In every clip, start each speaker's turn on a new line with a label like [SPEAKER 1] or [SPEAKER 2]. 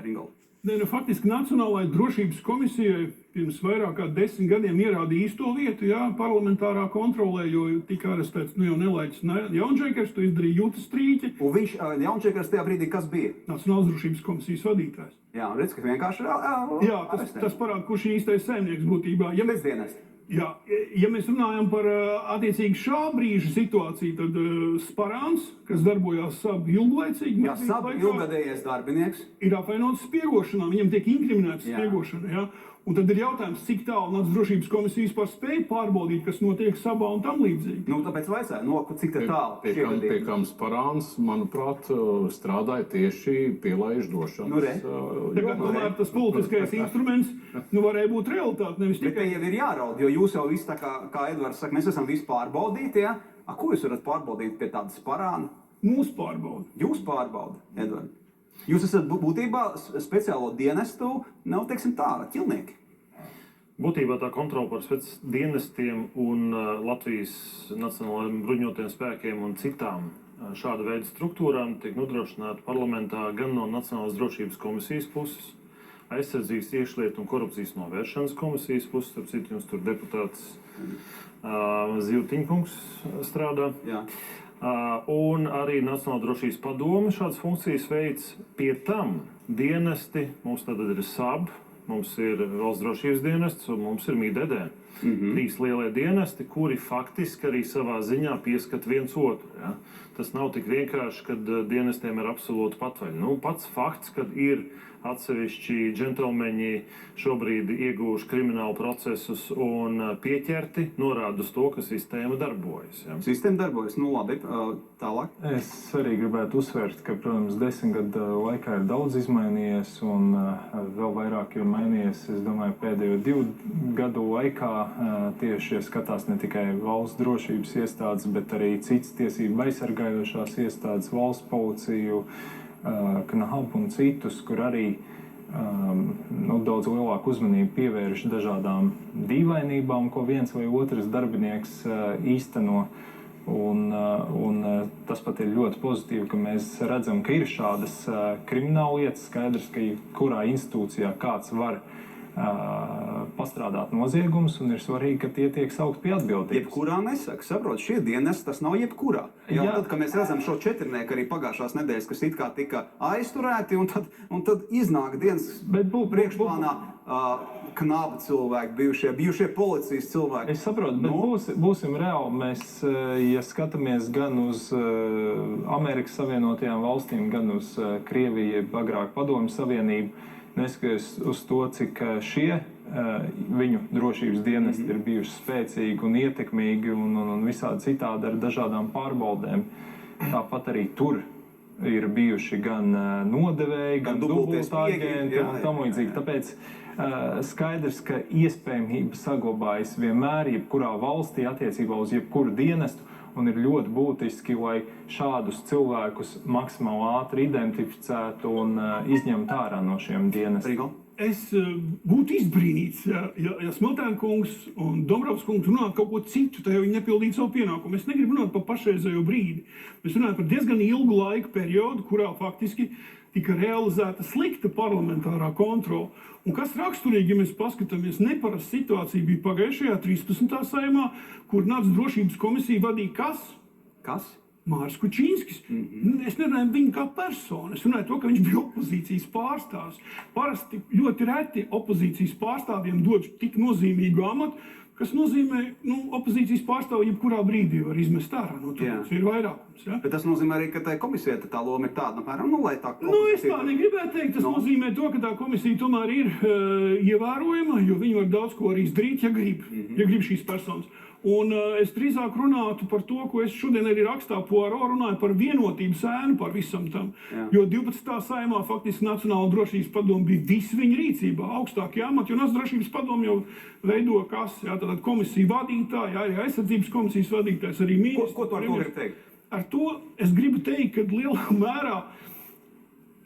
[SPEAKER 1] Ringo.
[SPEAKER 2] Faktiski Nacionālajai drošības komisijai pirms vairāk kā 10 gadiem ierādīja īsto vietu, parlamentārā kontrolē, jo tika arestēts jau nelaiķis Jaunžēkers, to izdarīja Jutas Strīķi.
[SPEAKER 1] Un viņš, Jaunžēkers, tajā brīdī kas bija?
[SPEAKER 2] Nacionālās drošības komisijas vadītājs.
[SPEAKER 1] Jā, redz, ka vienkārši
[SPEAKER 2] tas parāda, kurš ir īstais saimnieks būtībā. Ja mēs runājam par attiecīgi šā brīža situāciju, tad Sparāns, kas darbojās SAB ilglaicīgi,
[SPEAKER 1] SAB ilgadējies darbinieks,
[SPEAKER 2] ir apvainots spiegošanā, viņam tiek inkriminēts spiegošana. Un tad ir jautājums, cik tālu Nacionālās drošības komisija vispār spēja pārbaudīt, kas notiek SABā un tam līdzīgi.
[SPEAKER 1] Tāpēc vajadzēja, cik tālu
[SPEAKER 3] pie kam Sparāns, manuprāt, strādāja tieši pielaižu došanas.
[SPEAKER 2] Tagad tomēr tas politiskais instruments varēja būt realitāte, nevis tikai.
[SPEAKER 1] Bet te jau ir jāraud, jo jūs jau visu, kā Edvards saka, mēs esam visu pārbaudīti, Ko jūs varat pārbaudīt pie tāda Sparāna?
[SPEAKER 2] Mūs pārbauda.
[SPEAKER 1] Jūs pārbauda, Edvards? Jūs esat būtībā speciālo dienestu, teiksim tā, ķilnieki.
[SPEAKER 4] Būtībā tā kontrola par specdienestiem un Latvijas Nacionālajiem bruņotajiem spēkiem un citām šāda veida struktūrām tiek nodrošināta parlamentā gan no Nacionālās drošības komisijas puses, aizsardzības, iekšlietu un korupcijas novēršanas komisijas puses, starp citu jums tur deputāts Zivtiņkungs strādā.
[SPEAKER 1] Jā.
[SPEAKER 4] Un arī Nacionālā drošības padome šādas funkcijas veids. Pie tam dienesti, mums tad ir SAB, mums ir valsts drošības dienests un mums ir MIDD. 3 lielie dienesti, kuri faktiski arī savā ziņā pieskat viens otru. Tas nav tik vienkārši, kad dienestiem ir absolūti patvaļa. Pats fakts, kad ir atsevišķi džentelmeņi šobrīd ieguvuši kriminālu procesus un pieķerti, norāda uz to, ka sistēma darbojas.
[SPEAKER 1] Sistēma darbojas, labi, tālāk.
[SPEAKER 5] Es arī gribētu uzsvērt, ka, protams, 10 gadu laikā ir daudz izmainījies un vēl vairāk ir mainījies, es domāju, pēdējo 2 gadu laikā tieši skatās ne tikai valsts drošības iestādes, bet arī citas tiesību aizsargājošās iestādes, valsts policiju, KNAB un citus, kur arī daudz lielāku uzmanību pievērš dažādām dīvainībām, ko viens vai otrs darbinieks īsteno. Un tas pat ir ļoti pozitīvi, ka mēs redzam, ka ir šādas krimināla lietas. Skaidrs, ka kurā institūcijā kāds var pastrādāt noziegumus, un ir svarīgi, ka tie tiek saukt pie atbildības.
[SPEAKER 1] Jebkurā nesaka, saprot, šie dienesti tas nav jebkurā. Tad, kad mēs redzam šo 4-nieku arī pagājušās nedēļas, kas it kā tika aizturēti, un tad iznāk dienas priekšplānā KNAB cilvēki, bijušie policijas cilvēki.
[SPEAKER 5] Es saprotu, bet būsim reāli. Mēs, ja skatāmies gan uz Amerikas Savienotajām valstīm, gan uz Krieviju, agrāk Padomju Savienību, neskatoties uz to, cik šie viņu drošības dienesti ir bijuši spēcīgi un ietekmīgi un visādi citādi ar dažādām pārbaudēm. Tāpat arī tur ir bijuši gan nodevēji, gan dubultāģenti un tam līdzīgi. Tāpēc skaidrs, ka iespējamība saglabājas vienmēr, jebkurā valstī attiecībā uz jebkuru dienestu, un ir ļoti būtiski, lai šādus cilvēkus maksimāli ātri identificētu un izņemtu ārā no šiem dienestiem.
[SPEAKER 2] Es būtu izbrīnīts, ja Smiltēna kungs un Dombrovs kungs runātu kaut ko citu, tad viņi nepildītu savu pienākumu. Es negribu runāt par pašreizējo brīdi. Mēs runājam par diezgan ilgu laika periodu, kurā faktiski tika realizēta slikta parlamentārā kontrola. Un kas raksturīgi, ja mēs paskatāmies, neparasta situācija bija pagājušajā 13. saimā, kur Nacionālās drošības komisija vadīja kas?
[SPEAKER 1] Kas?
[SPEAKER 2] Māris Kučīnskis. Es nerunāju viņu kā personu, es runāju to, ka viņš bija opozīcijas pārstāvs. Parasti ļoti reti opozīcijas pārstāvjiem dod tik nozīmīgu amatu, kas nozīmē, opozīcijas pārstāvju jebkurā brīdī var izmest ārā. Tas ir vairākums.
[SPEAKER 1] Bet tas nozīmē arī, ka tai komisijai tā loma ir tāda, apmēram, lai tā
[SPEAKER 2] es tā negribētu teikt. Tas nozīmē to, ka tā komisija tomēr ir ievērojama, jo viņi var daudz ko arī izdarīt, ja grib šīs personas. Un es drīzāk runātu par to, ko es šodien arī rakstā Poirot runāju par vienotības ēnu par visam tam. Jo 12. saimā faktiski Nacionāla drošības padome bija visi viņa rīcībā, augstākie amati, jo Nacionāla drošības padome jau veido kas, tātad komisija vadītāji, arī aizsardzības komisijas vadītājs, arī ministrs.
[SPEAKER 1] Ko tu ar to gribi teikt?
[SPEAKER 2] Ar to es gribu teikt, ka lielā mērā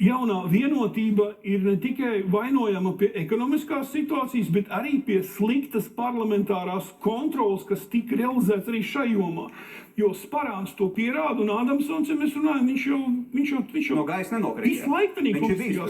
[SPEAKER 2] jaunā vienotība ir ne tikai vainojama pie ekonomiskās situācijas, bet arī pie sliktas parlamentārās kontrolas, kas tika realizēts arī šai jomā. Jo Sparāns to pierāda, un Ādamsons, ja mēs runājam, viņš jau
[SPEAKER 1] no gaisa nenokrīt.
[SPEAKER 2] visu laiku tādā komisijā